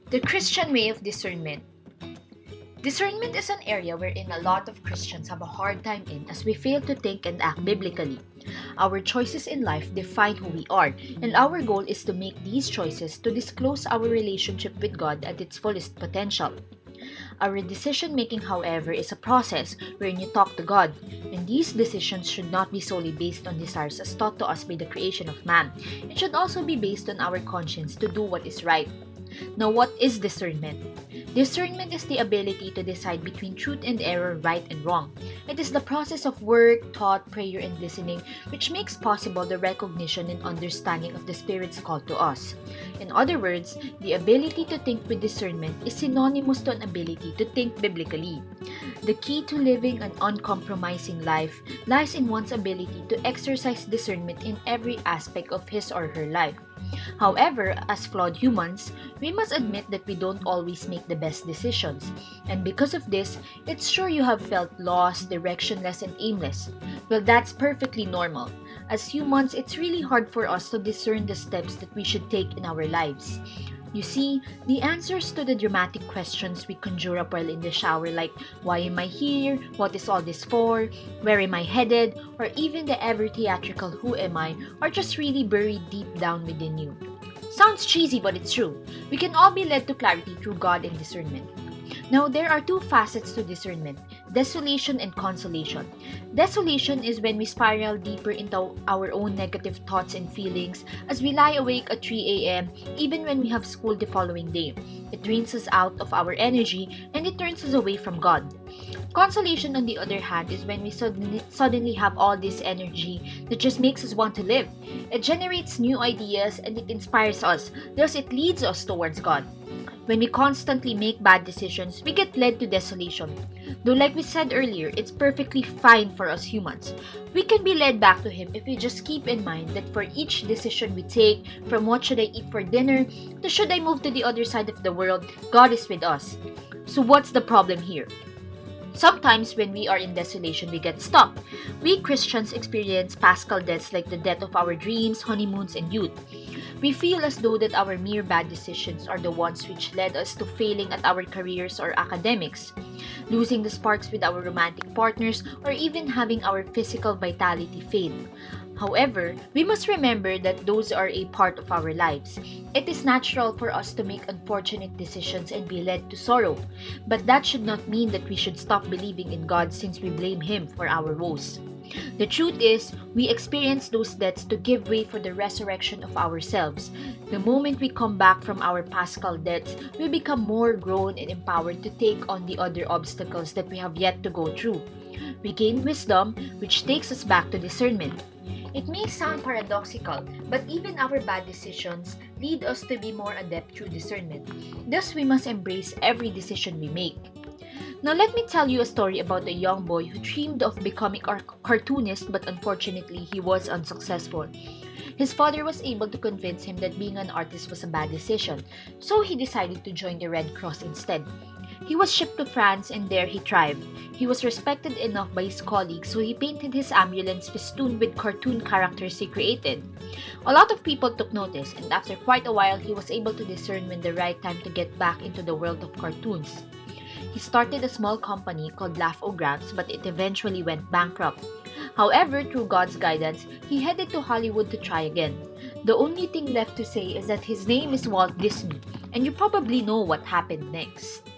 The Christian way of discernment. Discernment is an area wherein a lot of Christians have a hard time in as we fail to think and act biblically. Our choices in life define who we are, and our goal is to make these choices to disclose our relationship with God at its fullest potential. Our decision making, however, is a process wherein you talk to God, and these decisions should not be solely based on desires as taught to us by the creation of man. It should also be based on our conscience to do what is right. Now, what is discernment? Discernment is the ability to decide between truth and error, right and wrong. It is the process of work, thought, prayer, and listening which makes possible the recognition and understanding of the Spirit's call to us. In other words, the ability to think with discernment is synonymous to an ability to think biblically. The key to living an uncompromising life lies in one's ability to exercise discernment in every aspect of his or her life. However, as flawed humans, we must admit that we don't always make the best decisions. And because of this, it's sure you have felt lost, directionless, and aimless. Well, that's perfectly normal. As humans, it's really hard for us to discern the steps that we should take in our lives. You see, the answers to the dramatic questions we conjure up while in the shower, like why am I here, what is all this for, where am I headed, or even the ever theatrical who am I, are just really buried deep down within you. Sounds cheesy, but it's true. We can all be led to clarity through God and discernment. Now, there are two facets to discernment: desolation and consolation. Desolation is when we spiral deeper into our own negative thoughts and feelings as we lie awake at 3 a.m. even when we have school the following day. It drains us out of our energy and it turns us away from God. Consolation, on the other hand, is when we suddenly have all this energy that just makes us want to live. It generates new ideas and it inspires us, thus it leads us towards God. When we constantly make bad decisions, we get led to desolation. Though like we said earlier, it's perfectly fine for us humans. We can be led back to Him if we just keep in mind that for each decision we take, from what should I eat for dinner to should I move to the other side of the world, God is with us. So what's the problem here? Sometimes when we are in desolation, we get stuck. We Christians experience paschal deaths like the death of our dreams, honeymoons, and youth. We feel as though that our mere bad decisions are the ones which led us to failing at our careers or academics, losing the sparks with our romantic partners, or even having our physical vitality fade. However, we must remember that those are a part of our lives. It is natural for us to make unfortunate decisions and be led to sorrow, but that should not mean that we should stop believing in God since we blame Him for our woes. The truth is, we experience those deaths to give way for the resurrection of ourselves. The moment we come back from our paschal deaths, we become more grown and empowered to take on the other obstacles that we have yet to go through. We gain wisdom, which takes us back to discernment. It may sound paradoxical, but even our bad decisions lead us to be more adept through discernment. Thus, we must embrace every decision we make. Now, let me tell you a story about a young boy who dreamed of becoming a cartoonist, but unfortunately, he was unsuccessful. His father was able to convince him that being an artist was a bad decision, so he decided to join the Red Cross instead. He was shipped to France and there he thrived. He was respected enough by his colleagues, so he painted his ambulance festooned with cartoon characters he created. A lot of people took notice, and after quite a while, he was able to discern when the right time to get back into the world of cartoons. He started a small company called Laugh-O-Grams, but it eventually went bankrupt. However, through God's guidance, he headed to Hollywood to try again. The only thing left to say is that his name is Walt Disney, and you probably know what happened next.